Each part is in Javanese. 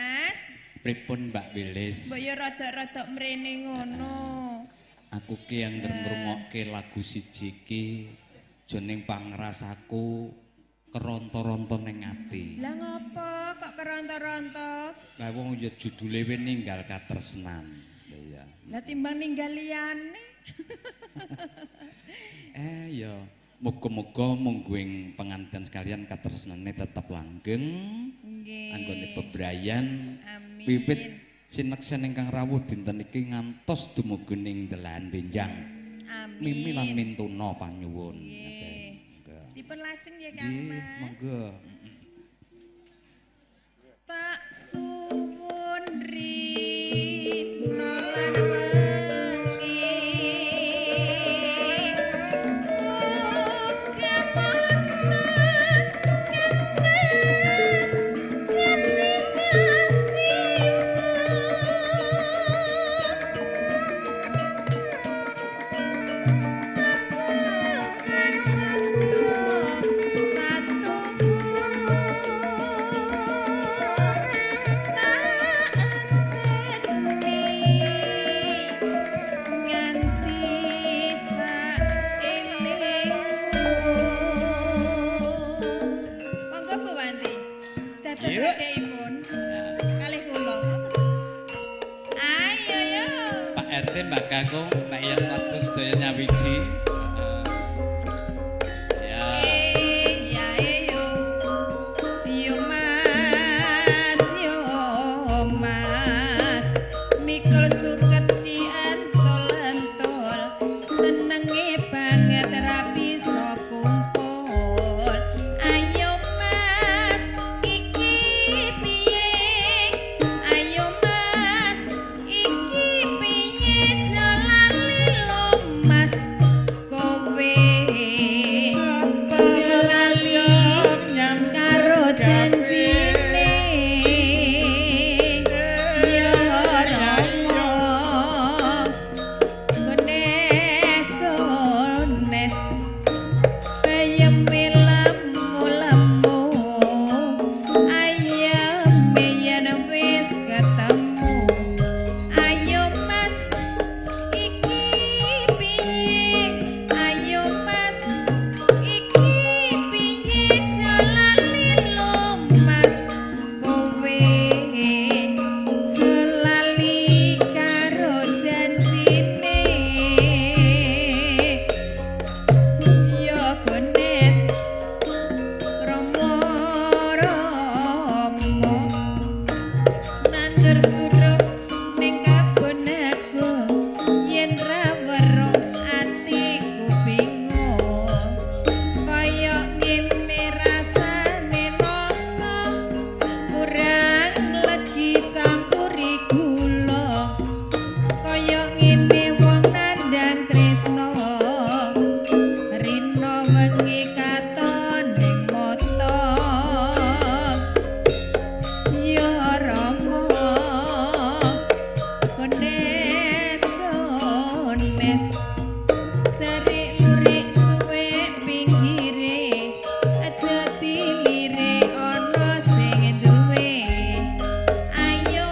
Mas. Pripun Mbak Wilis? Mbok yo rada-rada mrene ngono. Aku ki angger ngrungokke lagu siji iki jeneng pangrasaku keronto-ronto ning ati. Lah ngopo kok keronto-ronto? Lah wong ya judule we ninggal katresnan. Iya. Lah timbang ninggal liyane. Ya muga-muga mungguing pengantin sekalian katresnane tetep langgeng. Nggih. Anggone bebrayan. Amin. Wiwit sineksen ingkang rawuh dinten iki ngantos dumugi ning delahan benjang. Amin. Mimi lan mintuna panyuwun. Dipun lajeng ya Kang Nggih, Mas. monggo. Tak suwun rino lan wengi Mbak Kakung, tak yang waktu sedaya nyawiji. Ayo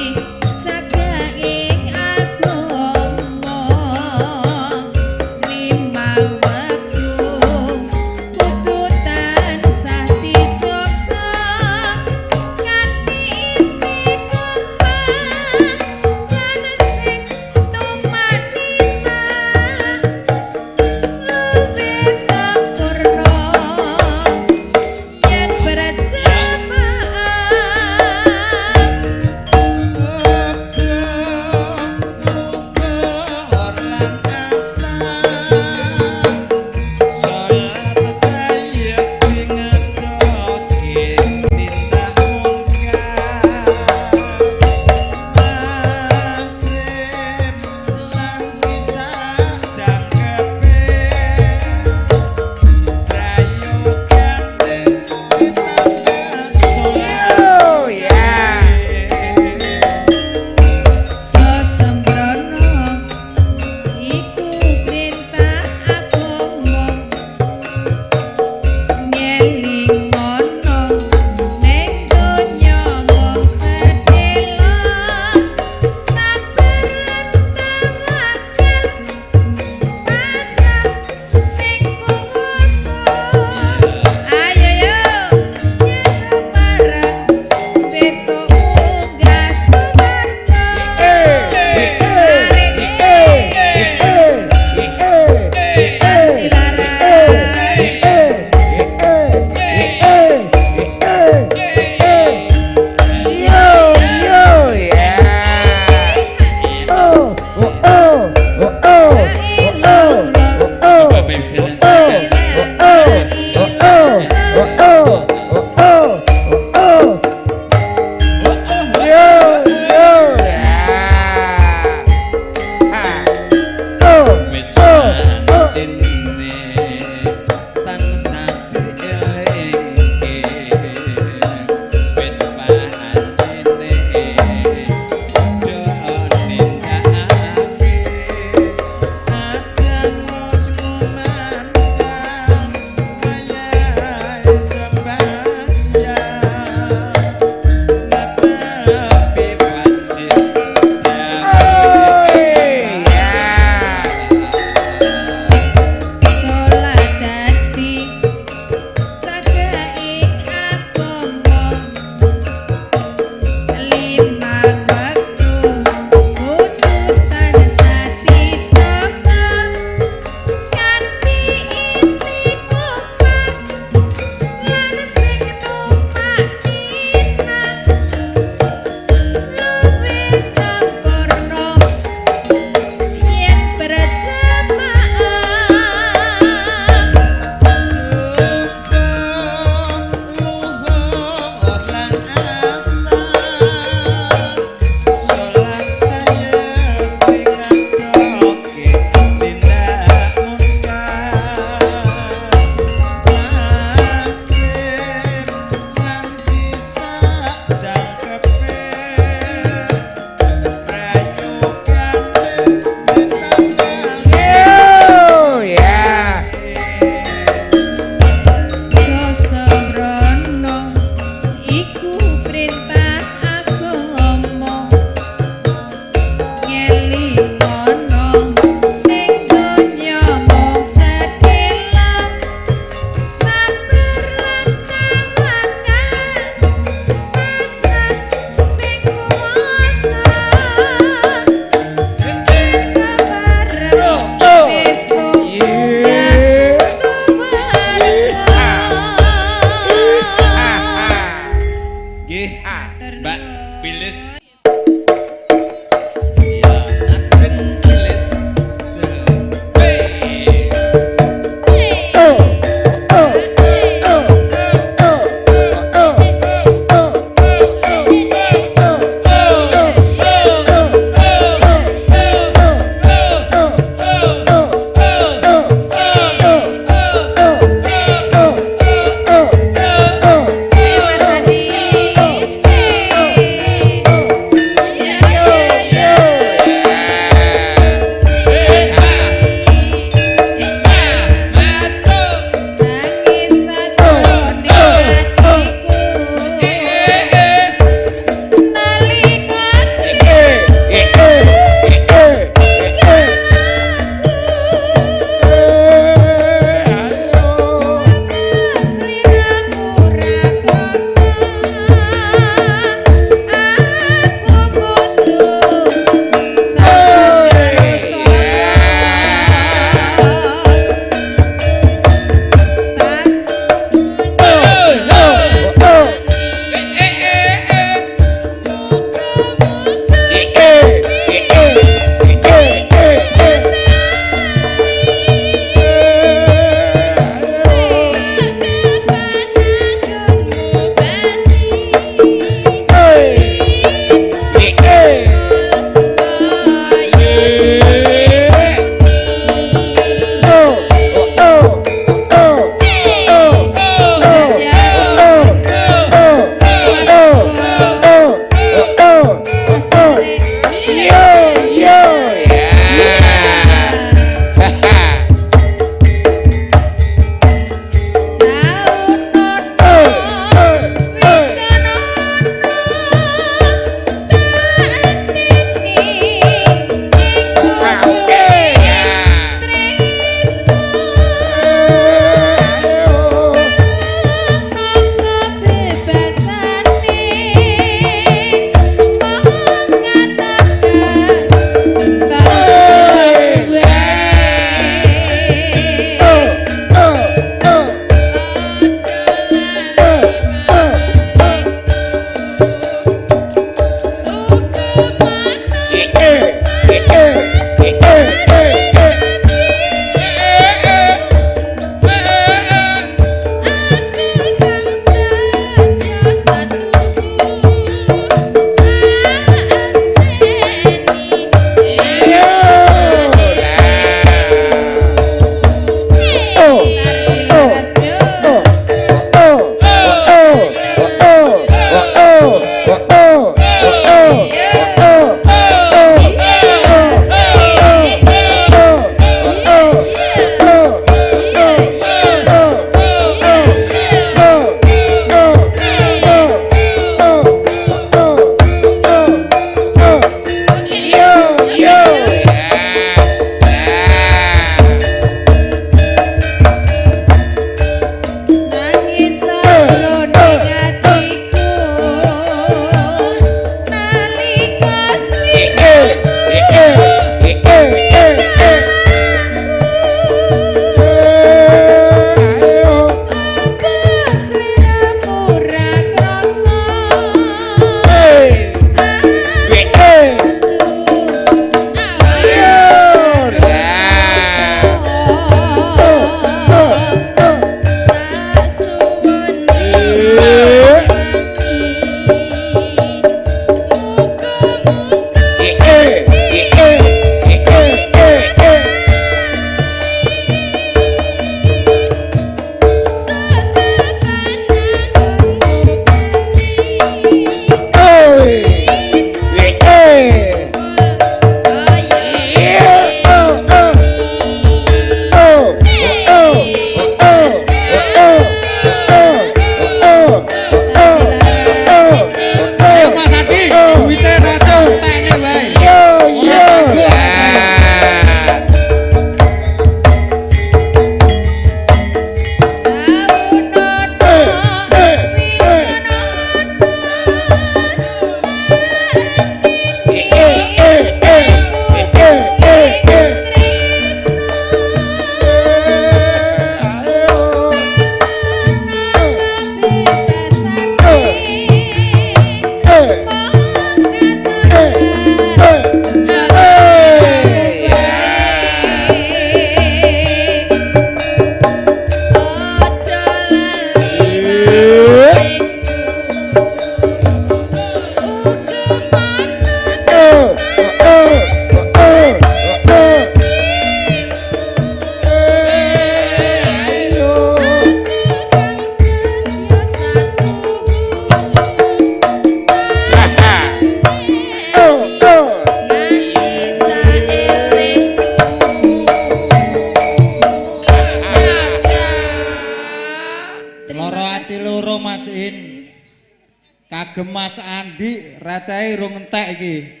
kagem Mas Andi racahe rung entek iki.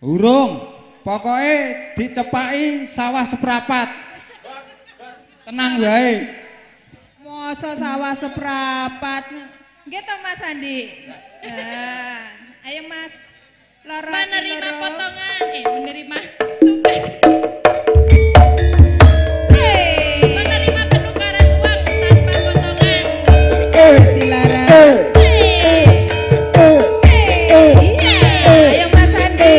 Urung. Pokoke dicepaki sawah seprapat. Tenang wae. Masa sawah seprapat. Nggih to Mas Andi. Ayo Mas. Loro Menerima potongan, menerima tugas. Menerima penukaran uang tanpa potongan. Dilaras. Ayo Mas Andi.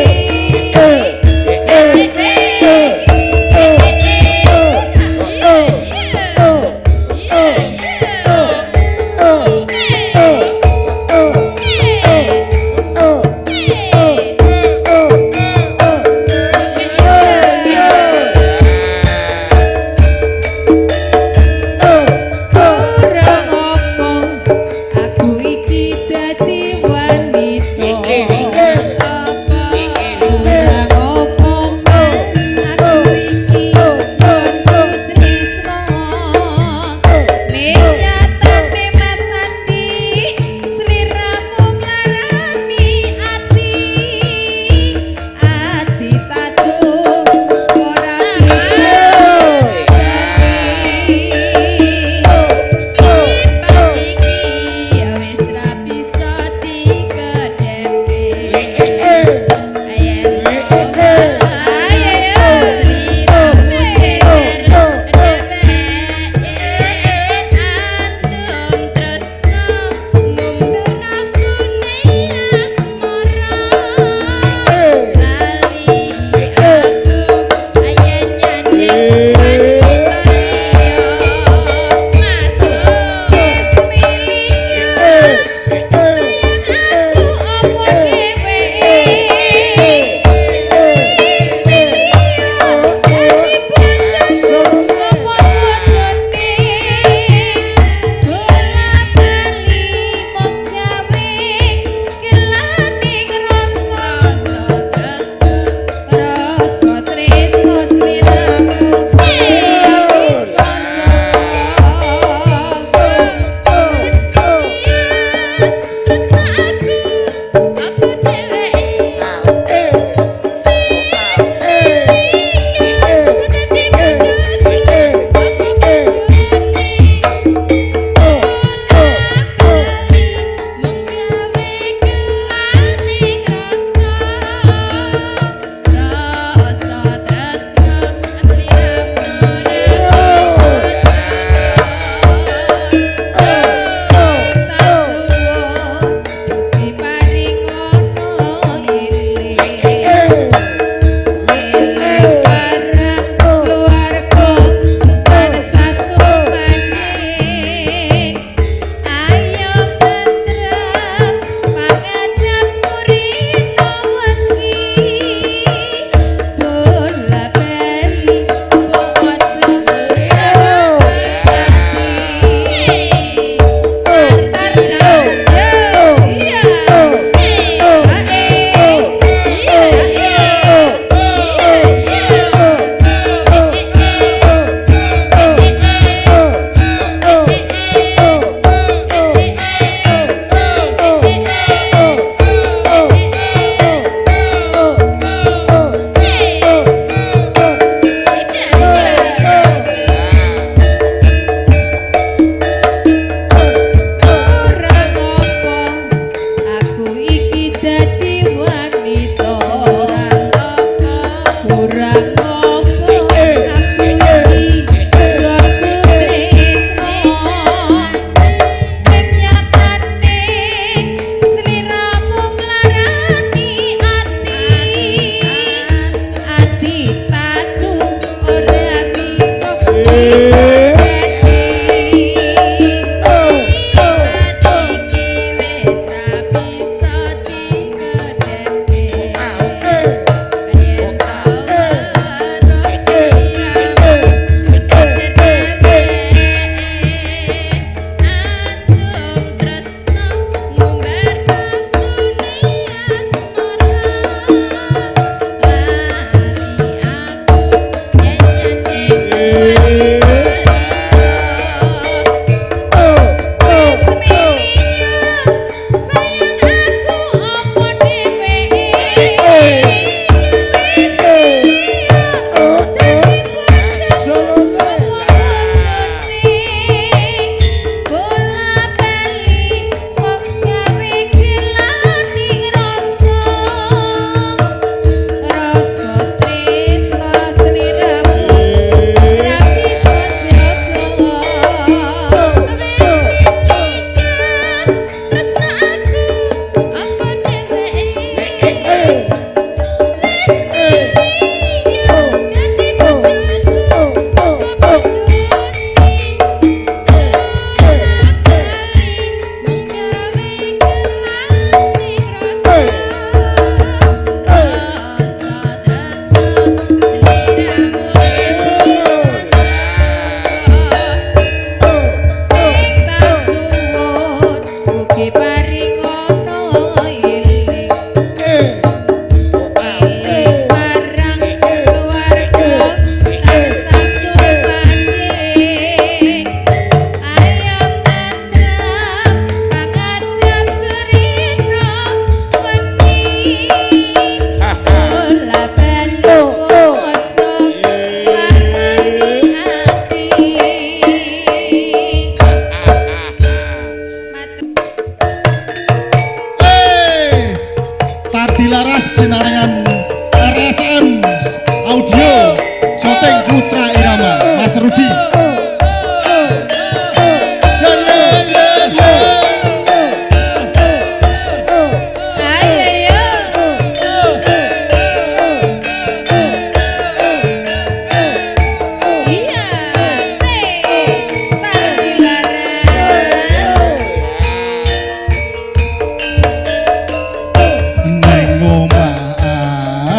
Audio syuting Putra Irama Mas Rudi.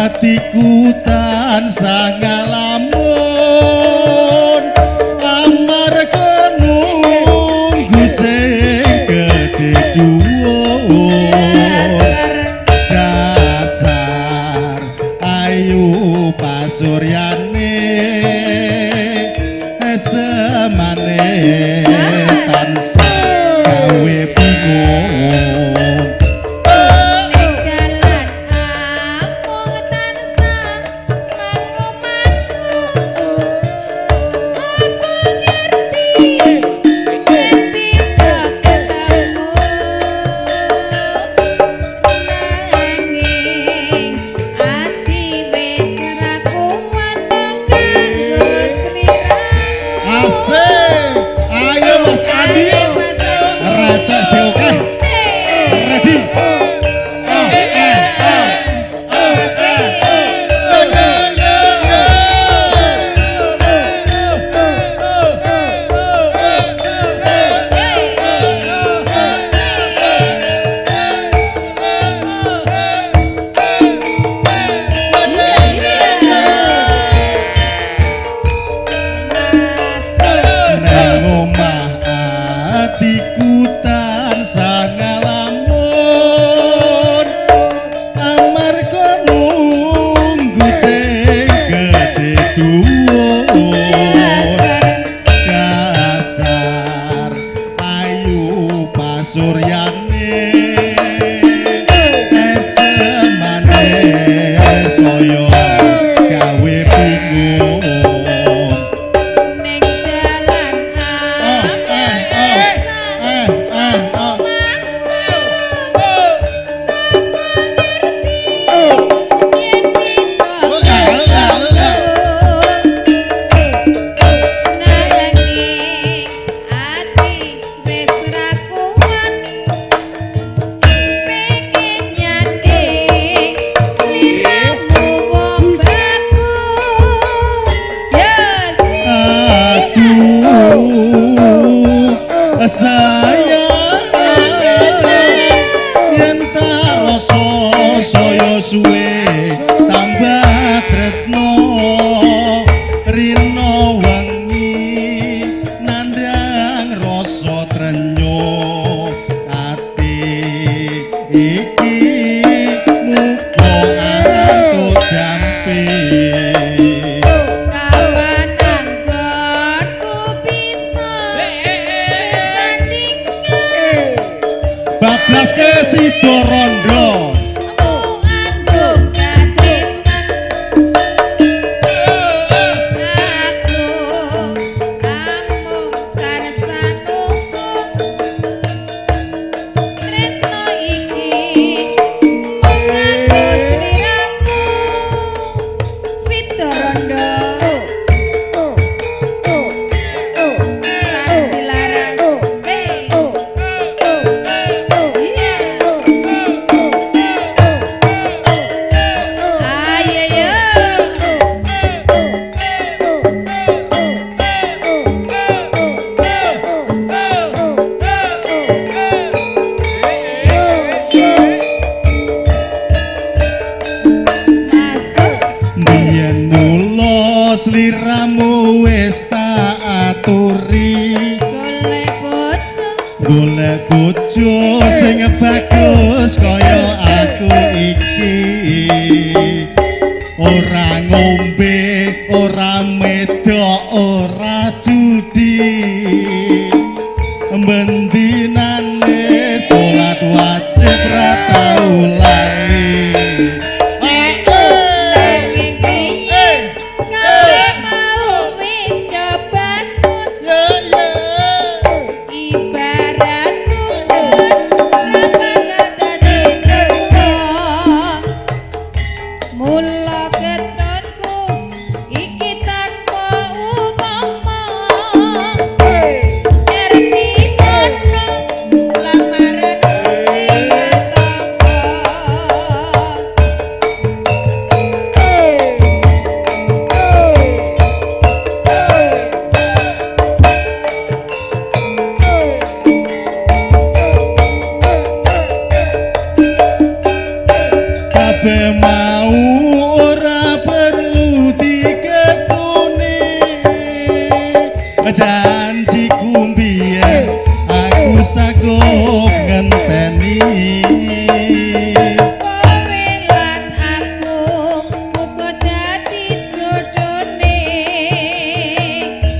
Atiku tansah ngalamun amarga nunggu sing gedhe dhuwur dasar ayu pasuryane semane tansah gawe bingung. Sliramu wis tak aturi golek bojo sing bagus kaya aku iki ora ngombe ora medok ora judi mbendinane salat wajib ra tau lali. Mula keton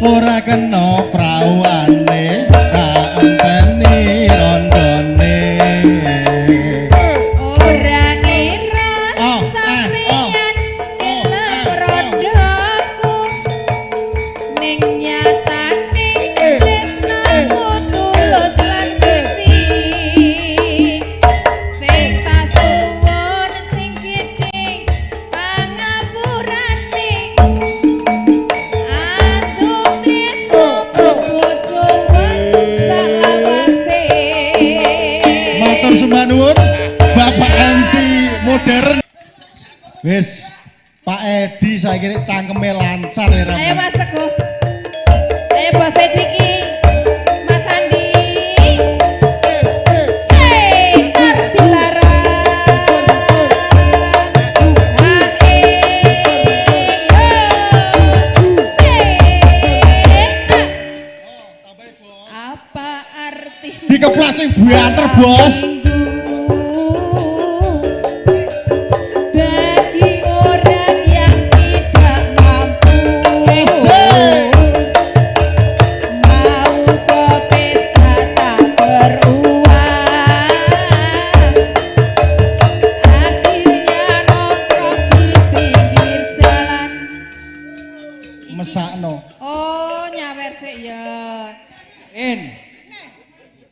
ora kena prawane tak enteni rondone Ora ngira sampeyan ilang rondoku ning nyatane tresnaku tulus lan siji sing tak suwun sing gedhe pangapurane aduh tresno bojoku salawase matur sembah nuwun Bapak MC modern wis Pak Edi saiki cangkeme lancar ya Ram. Ayo Mas Teguh. Ayo Bos Edi Mas Andi. Sekar dilaras. Hae. Sekar. Apa arti Dikeplas sing banter bos bagi orang yang tidak mampu mau ke pesta tak beruang akhirnya nongkrong di pinggir jalan. mesakno Oh nyawer sik ya.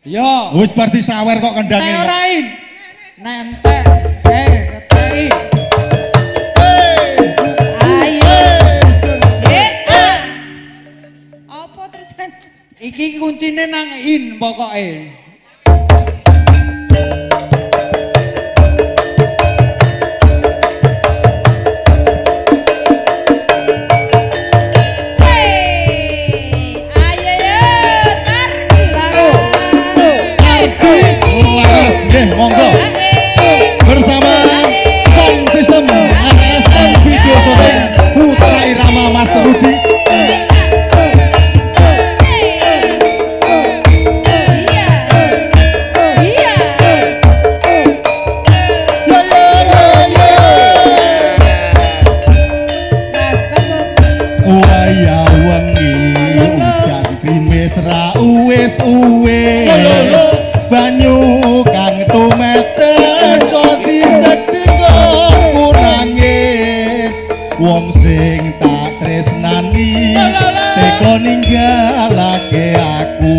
Yo. wis bar disawer kok kendhange kok. Orain. Nentek. Ketei. Ayo. Apa terusan? Iki kuncine nang in pokoke. Ayo yo tar dilaras. Laras nggih monggo bersama Sound System RSM Video Shooting Putra Irama Mas Rudi waya wengi udan krimis ra uwis-uwis banyu kang tumetes odi seksi kok nangis wong sing tak tresnani teko ninggalake aku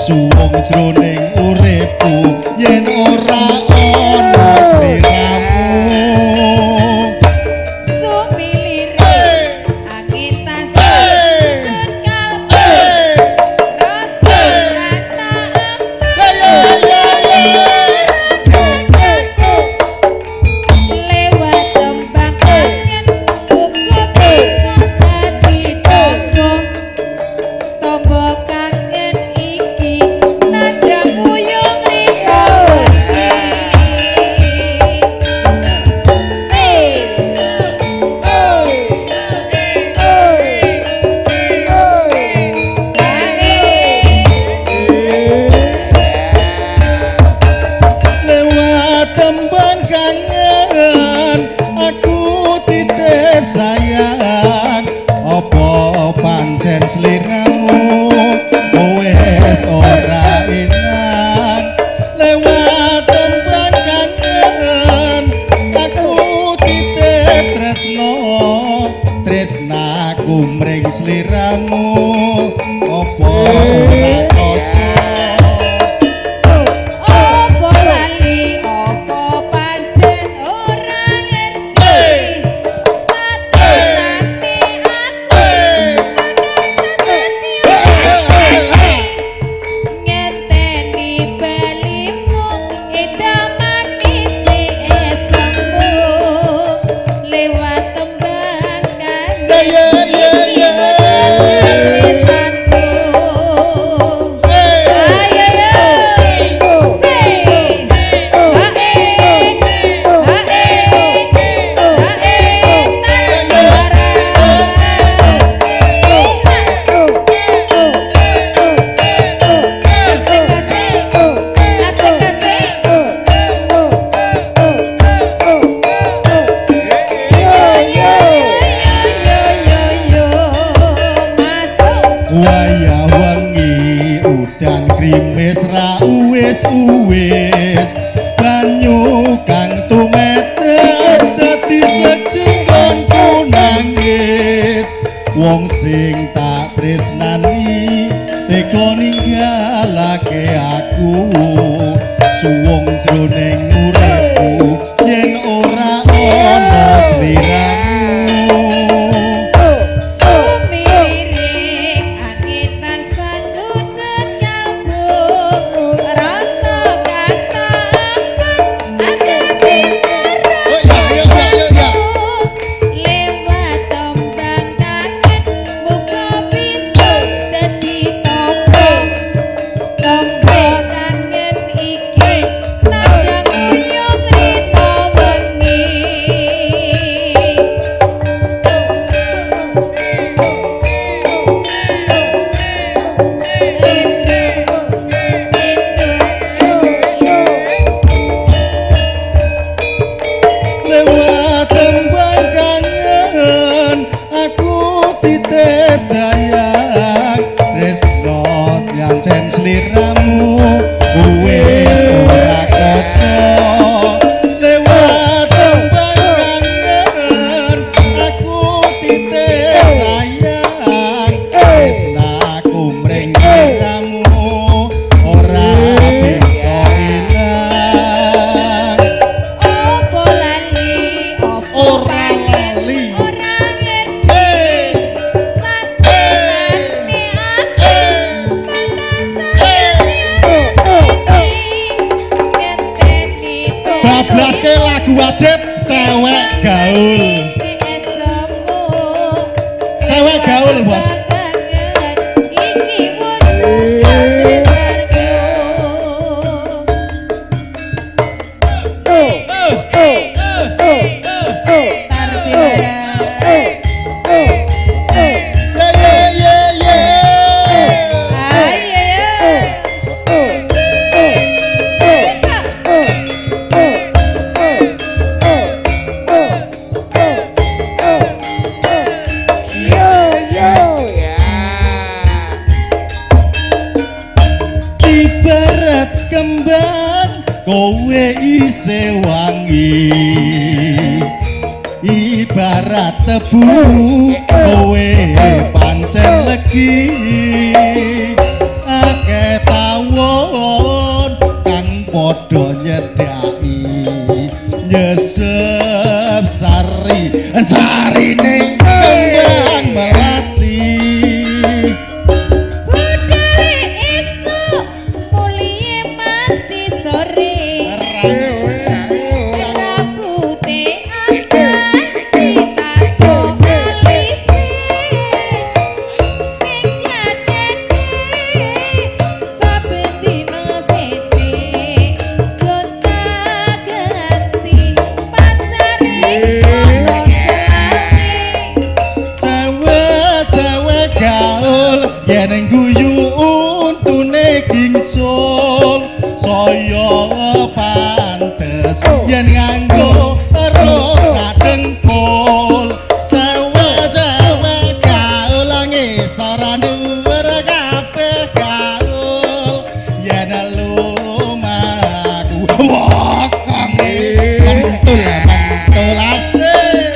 suwung jroning uripku yen ora ana sliramu uwis banyu kang tumetes dadi sejenggonku nangis wong sing tak tresnani teka ninggalake aku suwung jroning uripku yen ora ana sliramu sliramu wis ora koso lewat tembang kangen aku titip sayang tresnaku mring sliramu ora bisa ilang opo lali ora lali bablaske lagu wajib cewek gaul cewek gaul bos kembang kowe isih wangi ibarat tebu kowe pancen legi akeh tawon kang padha nyedhaki nyesep sarine kembang melati yen guyu untune kingsul saya pantes yen nganggo terus sadengkul cewek-cewek gaul ngisor dhuwur kabeh gaul yen lumaku wokonge mentul asih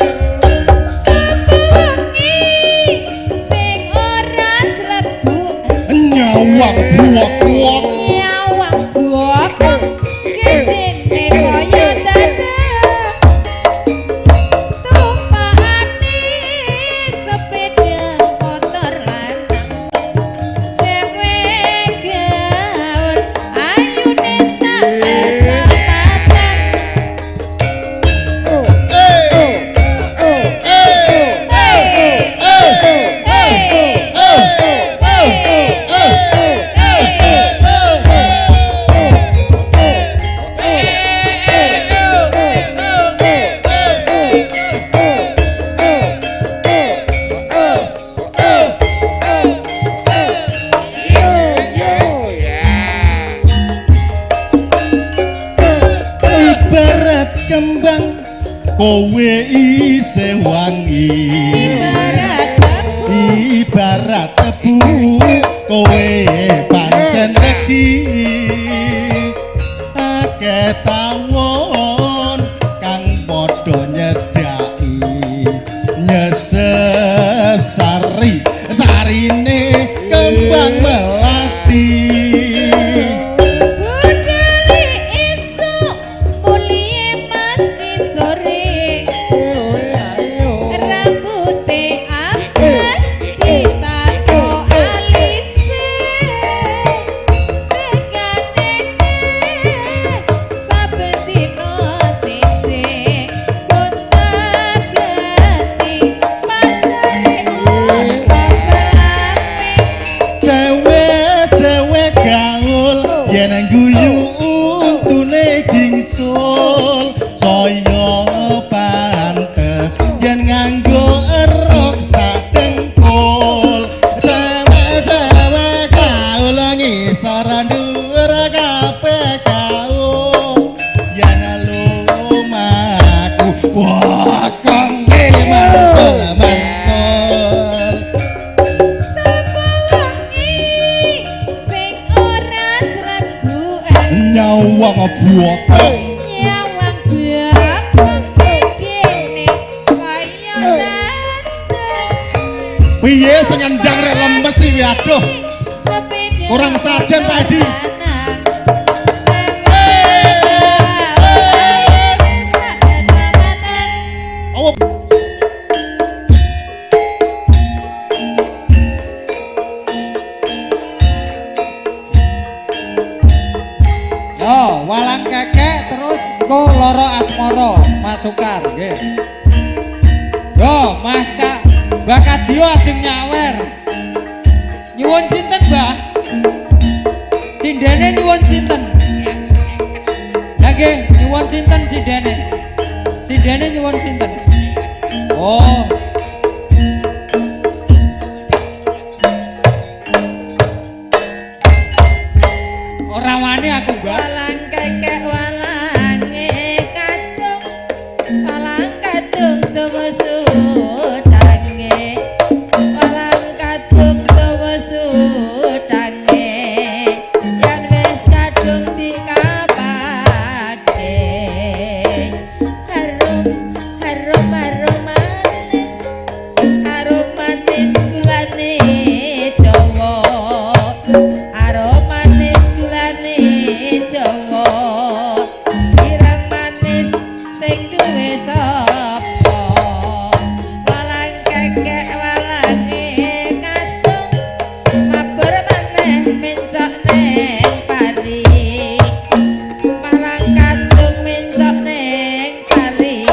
nyawang buak-buak nyawang buak gedene kaya dadak tumpakane sepeda motor lanang cewek gaul ayune sak-sapatan kembang kowe isih wangi ibarat tebu kowe pancen legi Piye sing nyendang rek lemes iki aduh. Kurang sajen Pak Edi. Oh. Yo, walang kekek terus engko loro asmara masukar nggih. Yo, Mas Kak, Mbak Kadio ajeng nyawer. Nyuwun sinten, Mbah? Sindene nyuwun sinten? Ya nggih, nyuwun sinten sindene? Sindene nyuwun sinten? Oh. Ora wani aku, Mbak. Walang kekek walange kadung, walang kadung tuwa sudange, walang kadung tuwa sudange, yen wis kadung dikapake, harum harum harum manis, harum manis gulane Jawa, harum manis gulane Jawa, ireng manis sing duwe sapa, walang kekek walange kadung, mabur maneh mencok neng pari, walang kadung mencok neng pari,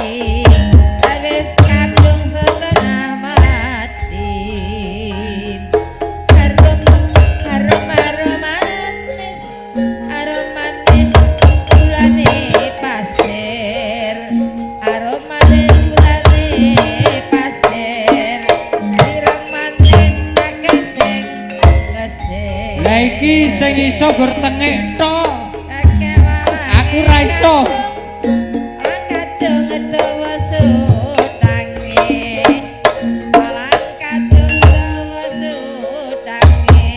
wis kadung setengah mati, harum harum harum manis, harum manis gulane pasir, harum manis gulane pasir, ireng manis akeh sing ngesir. Lah iki sing iso gur tengik tok. Kakek walange Aku ra iso. walang kadung utawa sudange, walang kadung utawa sudange,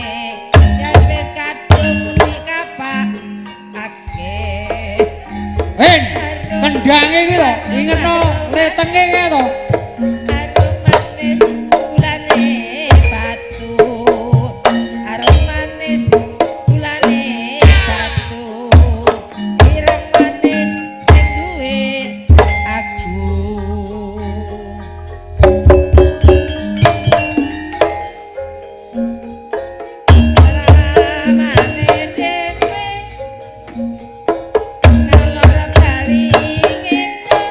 yen wis kadung dikapake. Hen, kendange iki to, ingetno retenge iki to. Harum manis gulane batu, harum manis gulane batu, ireng manis sing duwe aku. Ramane dhewe ngalor bali ngene,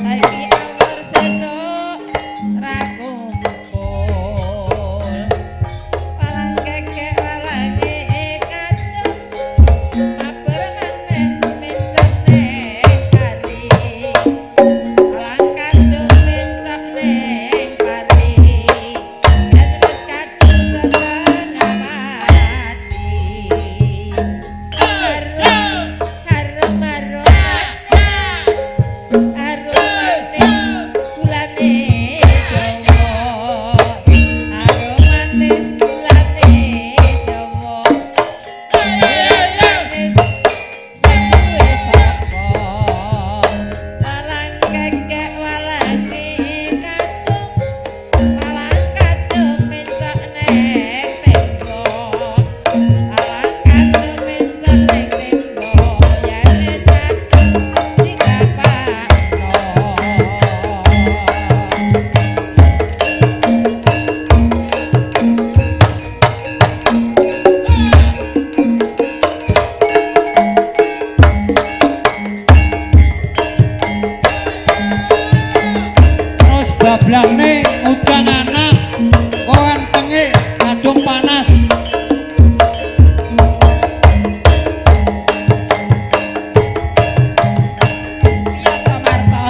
saiki awor sesuk ra kumpul, walang kekek walange kadung, mabur maneh mencok neng pari, walang kadung mencok neng pari, yen wis kadung setengah mati, harum harum harum harum manis gulane Jawa, harum manis gulane Jawa, manis sing duwe sapa, walang kekek walange kadung, walang kadung mencok neng tembok, walang kadung mencok neng tembok, yen wis kadung dikapakno. Terus bablane udan anak, koan tengik kadung panas. Iya to Marto.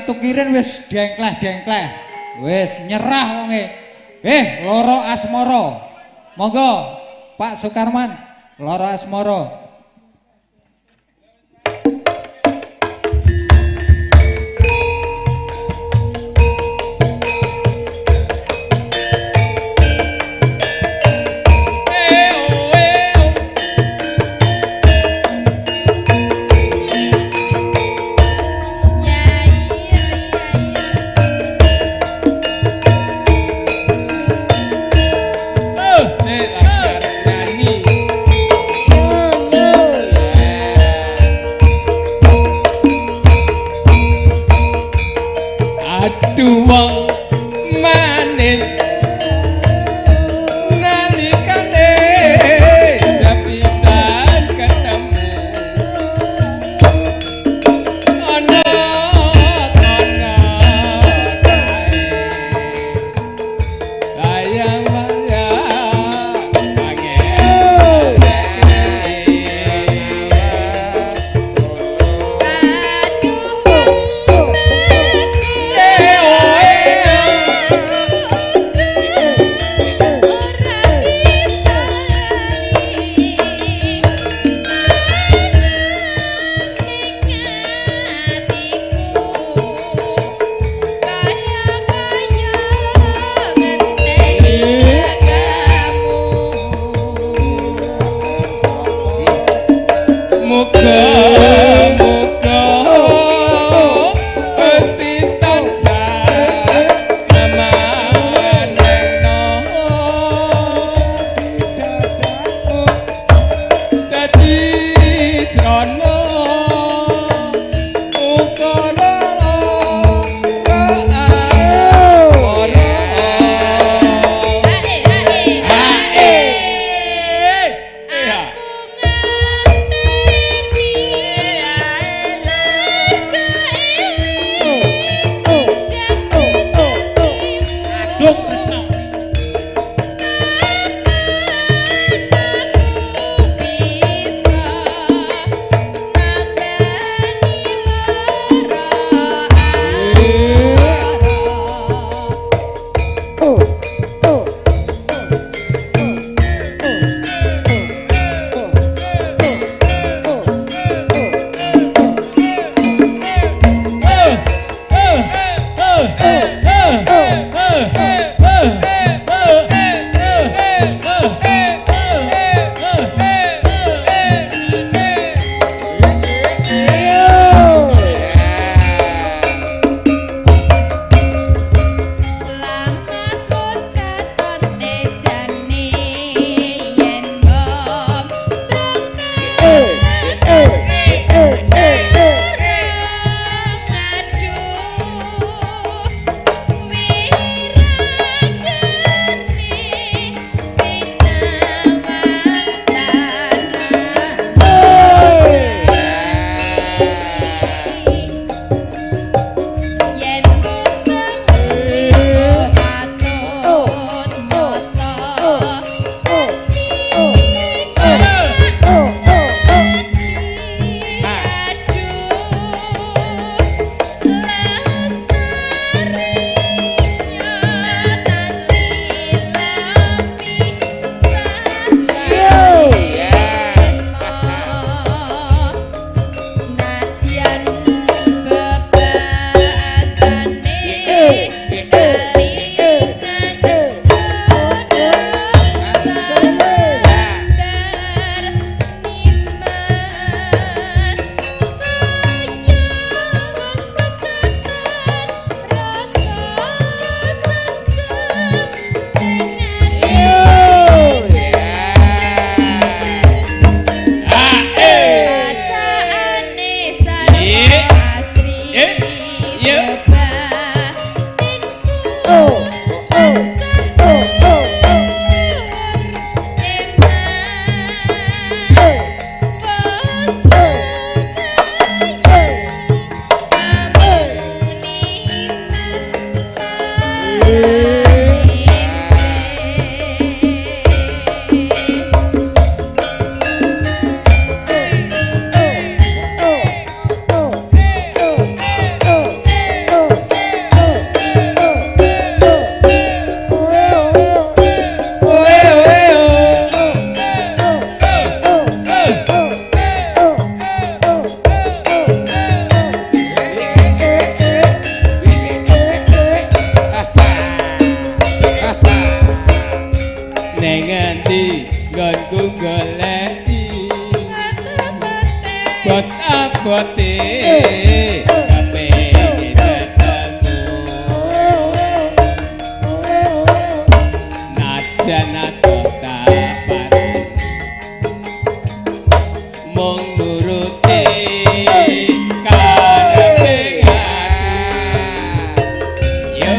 tukirin wis dengkleh-dengkleh. Wis nyerah wonge. Loro asmara. Monggo Pak Sukarman, loro asmara. Nyanyi. ning endi nggonku goleki bot-abote kepengin ketemu najan aku tak pati mung nuruti karepe aku yo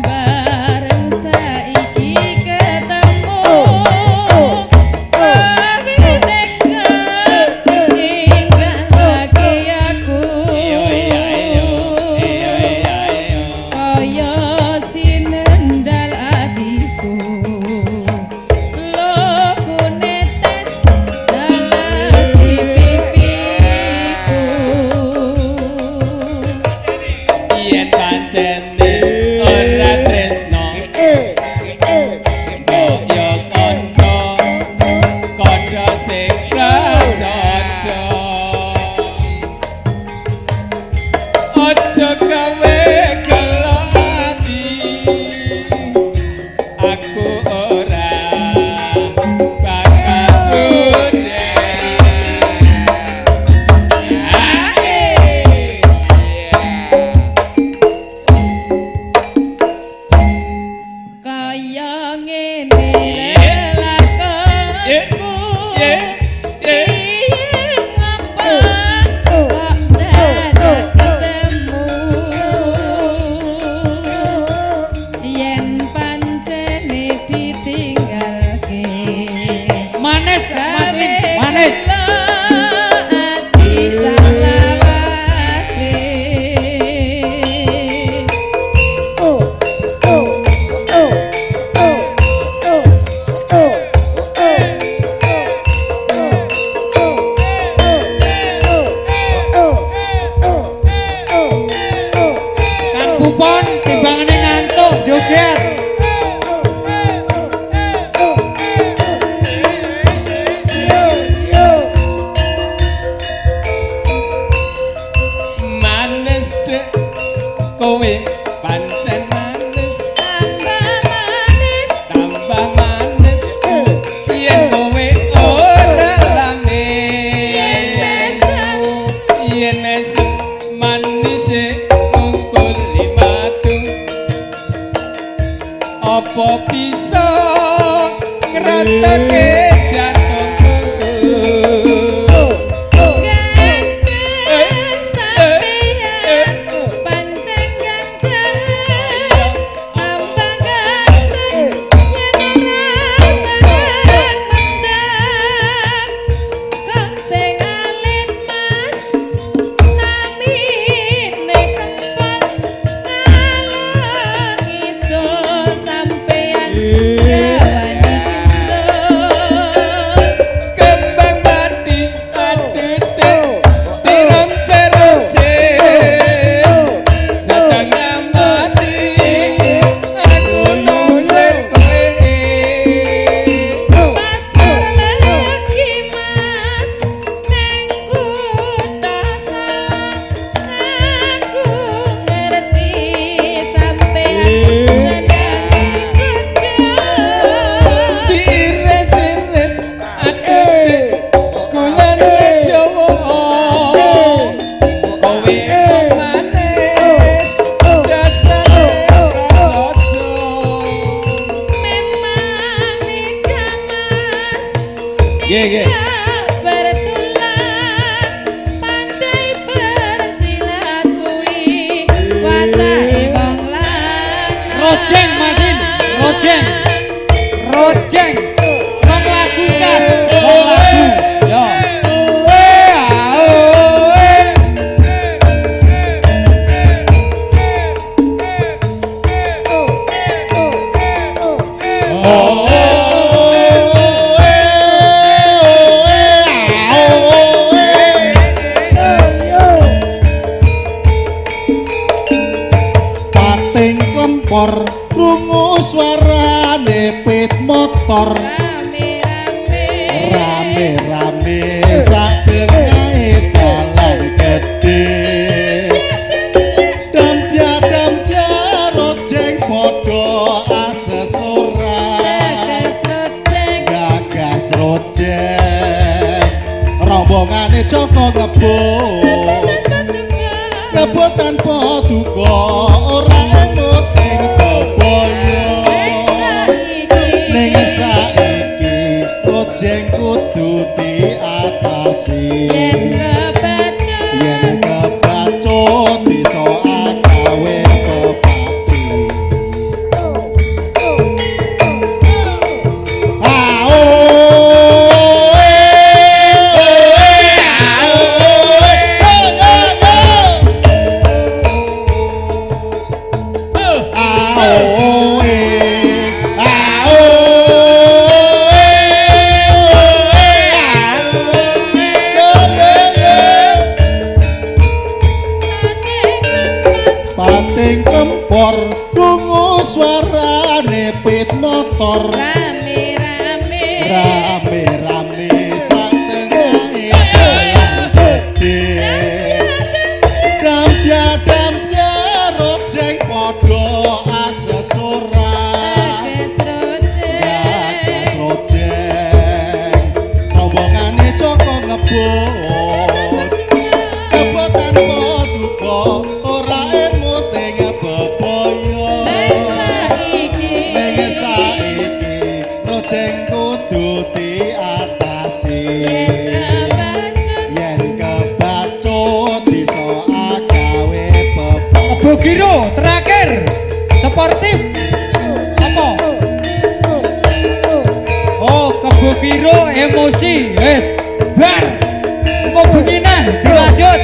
bareng saiki ketemu tinggal lagi aku kaya sinendal atiku loku netes dalas di pipiku yen pancene ora tresno mbok yo kanca sing prasaja aja gawe gelo ati aku ora bakal kaya ngene lelakonku piye ngapa kok dadak ketemu yen pancene ditinggalke Manis, manis. ati salawase Kang Pupon timbangane ngantuk joget. manis dek kowe pancen manis tambah manis yen kowe ora lamis yen esuk manis mungkul limatu apa bisa ngratoke jantungku kembang mati aduh dironce-ronce setengah mati aku nusir kowe pasar lagi mas nengku tak salah aku ngerti sampean diiris-iris aduh kulan Jawa kowe manis dasar prasaja memang nika mas Nggih. bertulang pandai bersilat kuwi watake wong lanang Rojeng Masin, rojeng. Rojeng. Wong lagu kan, wong lagu. Yo. Pating klempor krungu swarane pit motor rame-rame sak tengah dalan gedhe dampya rojeng padha asesoran Joko ngebut ngebut tanpa duka ora emut ing bebaya ning saiki projeng kudu diatasi yen kebaca yen kebacut bisa agawe bebati Pating kempor dungu suarane pit motor rame-rame rame-rame sak tengahe dalan gede dampya rojeng padha asesoran gagas rojeng rombongane Joko ngebut kebot tanpa duka ora emut ing bebaya ning saiki rojeng kudu diatasi yen kebacut bisa agawe bebaya Kebo Giro terakhir sportif apa? Oh Kebo Giro emosi wes bar engko bengi nah dilanjut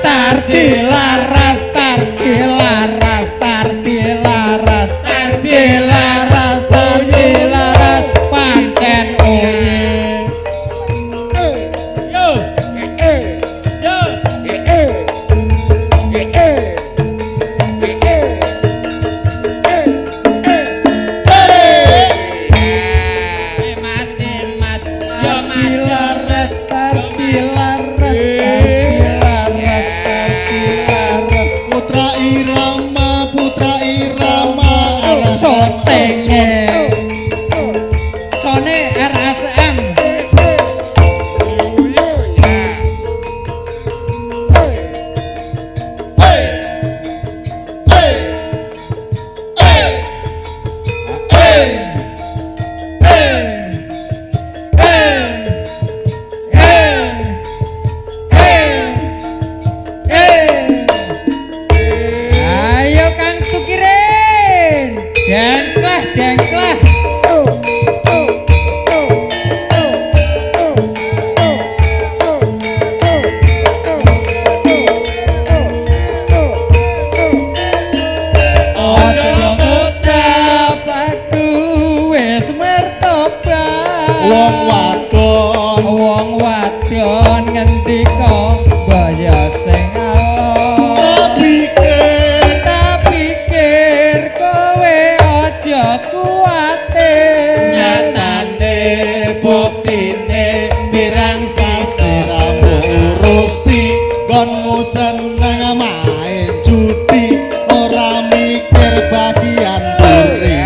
Tardilaras tardilaras tardilaras tardilaras tardilaras pancen oye yo yo Tardilaras tardilaras tardilaras tardilaras Putra Irama sotenge sone RSM ayo Kang Tukirin dengklah dengklah ojo ngucap aku wis mertobat wong wadon ngendika baya sing alon tak pikir kowe aja kuwatir nyatane buktine pirang sasi rambu urusi gonmu seneng main judi ora mikir bagian duri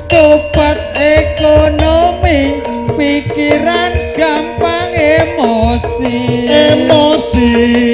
cepat ekonomi pikiran gampang emosi emosi